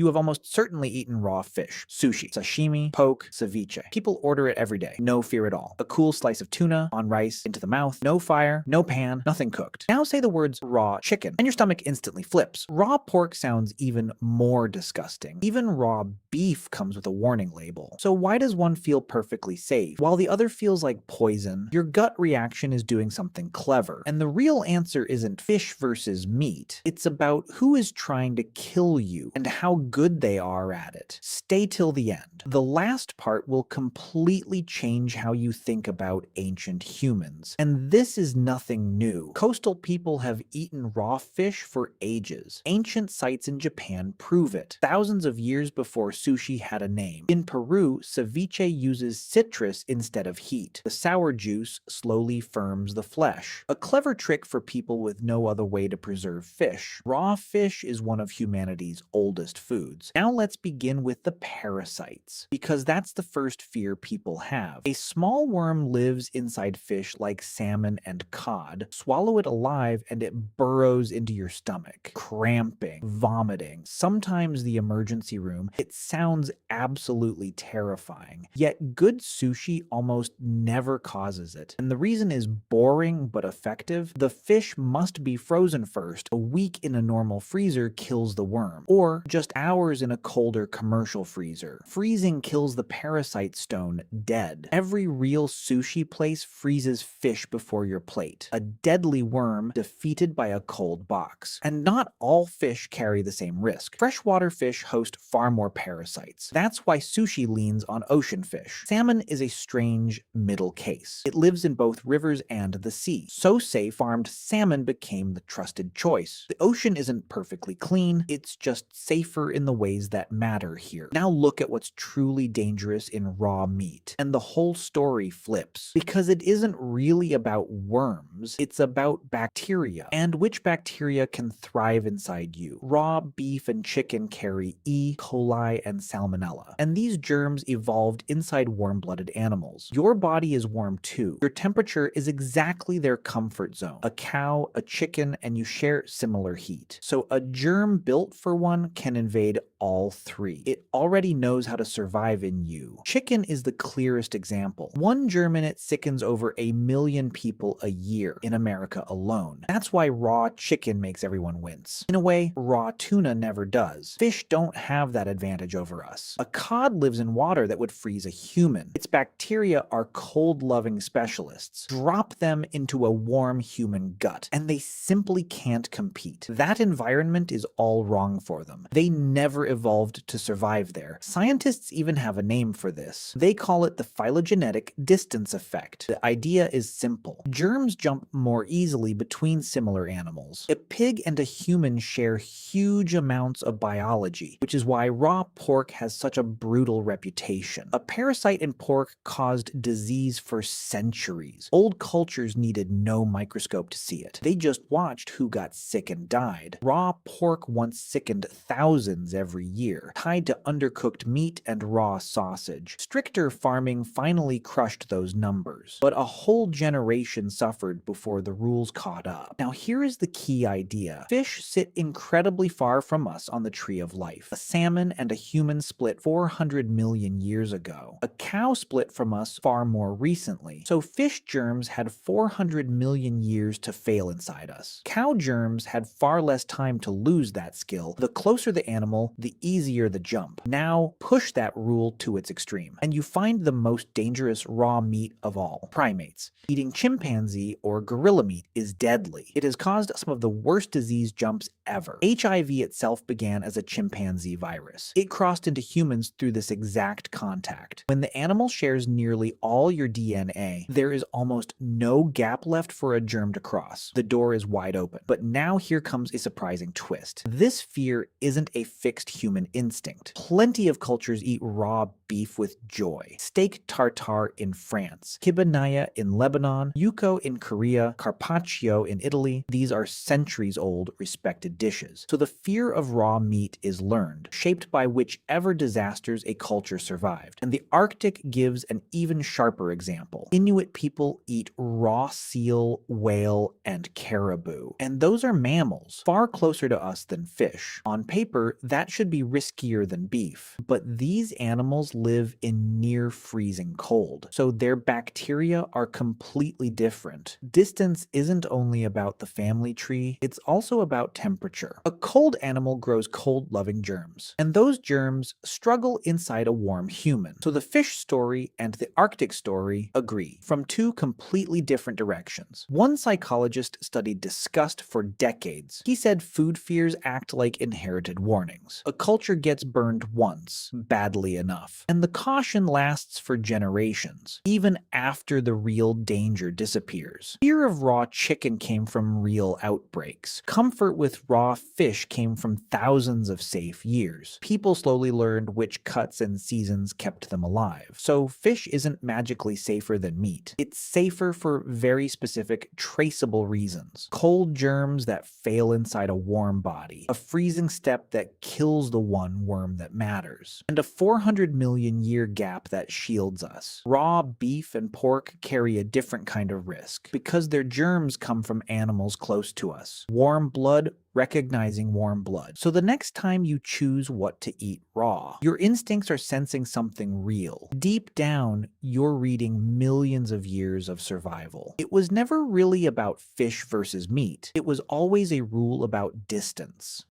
You have almost certainly eaten raw fish. Sushi, sashimi, poke, ceviche. People order it every day. No fear at all. A cool slice of tuna on rice into the mouth. No fire, no pan, nothing cooked. Now say the words raw chicken, and your stomach instantly flips. Raw pork sounds even more disgusting. Even raw beef comes with a warning label. So why does one feel perfectly safe, while the other feels like poison? Your gut reaction is doing something clever. And the real answer isn't fish versus meat. It's about who is trying to kill you and how good they are at it. Stay till the end. The last part will completely change how you think about ancient humans. And this is nothing new. Coastal people have eaten raw fish for ages. Ancient sites in Japan prove it. Thousands of years before sushi had a name. In Peru, ceviche uses citrus instead of heat. The sour juice slowly firms the flesh. A clever trick for people with no other way to preserve fish. Raw fish is one of humanity's oldest foods. Now let's begin with the parasites, because that's the first fear people have. A small worm lives inside fish like salmon and cod. Swallow it alive and it burrows into your stomach, cramping, vomiting, sometimes the emergency room. It sounds absolutely terrifying. Yet good sushi almost never causes it. And the reason is boring but effective. The fish must be frozen first. A week in a normal freezer kills the worm, or just hours in a colder commercial freezer. Freezing kills the parasite stone dead. Every real sushi place freezes fish before your plate. A deadly worm defeated by a cold box. And not all fish carry the same risk. Freshwater fish host far more parasites. That's why sushi leans on ocean fish. Salmon is a strange middle case. It lives in both rivers and the sea. So safe, farmed salmon became the trusted choice. The ocean isn't perfectly clean, it's just safer in the ways that matter here. Now look at what's truly dangerous in raw meat. And the whole story flips. Because it isn't really about worms, it's about bacteria, and which bacteria can thrive inside you. Raw beef and chicken carry E. coli and Salmonella, and these germs evolved inside warm-blooded animals. Your body is warm too. Your temperature is exactly their comfort zone. A cow, a chicken, and you share similar heat. So a germ built for one can invade all three. It already knows how to survive in you. Chicken is the clearest example. One germ in it sickens over 1 million people a year in America alone. That's why raw chicken makes everyone wince. In a way, raw tuna never does. Fish don't have that advantage over us. A cod lives in water that would freeze a human. Its bacteria are cold-loving specialists. Drop them into a warm human gut, and they simply can't compete. That environment is all wrong for them. They never evolved to survive there. Scientists even have a name for this. They call it the phylogenetic distance effect. The idea is simple. Germs jump more easily between similar animals. A pig and a human share huge amounts of biology, which is why raw pork has such a brutal reputation. A parasite in pork caused disease for centuries. Old cultures needed no microscope to see it. They just watched who got sick and died. Raw pork once sickened thousands every year, tied to undercooked meat and raw sausage. Stricter farming finally crushed those numbers, but a whole generation suffered before the rules caught up. Now here is the key idea. Fish sit incredibly far from us on the tree of life. A salmon and a human split 400 million years ago. A cow split from us far more recently. So fish germs had 400 million years to fail inside us. Cow germs had far less time to lose that skill. The closer the animal, the easier the jump. Now push that rule to its extreme, and you find the most dangerous raw meat of all: primates. Eating chimpanzee or gorilla meat is deadly. It has caused some of the worst disease jumps ever. HIV itself began as a chimpanzee virus. It crossed into humans through this exact contact. When the animal shares nearly all your DNA, there is almost no gap left for a germ to cross. The door is wide open. But now here comes a surprising twist. This fear isn't a fixed human instinct. Plenty of cultures eat raw beef with joy. Steak tartare in France, kibanaya in Lebanon, yuko in Korea, carpaccio in Italy. These are centuries-old respected dishes. So the fear of raw meat is learned, shaped by whichever disasters a culture survived. And the Arctic gives an even sharper example. Inuit people eat raw seal, whale, and caribou. And those are mammals, far closer to us than fish. On paper, that should be riskier than beef. But these animals live in near freezing cold, so their bacteria are completely different. Distance isn't only about the family tree, it's also about temperature. A cold animal grows cold-loving germs, and those germs struggle inside a warm human. So the fish story and the Arctic story agree, from two completely different directions. One psychologist studied disgust for decades. He said food fears act like inherited warnings. A culture gets burned once, badly enough, and the caution lasts for generations, even after the real danger disappears. Fear of raw chicken came from real outbreaks. Comfort with raw fish came from thousands of safe years. People slowly learned which cuts and seasons kept them alive. So fish isn't magically safer than meat. It's safer for very specific, traceable reasons. Cold germs that fail inside a warm body, a freezing step that kills the one worm that matters, and a 400 million year gap that shields us. Raw beef and pork carry a different kind of risk, because their germs come from animals close to us. Warm blood recognizing warm blood. So the next time you choose what to eat raw, your instincts are sensing something real. Deep down, you're reading millions of years of survival. It was never really about fish versus meat. It was always a rule about distance.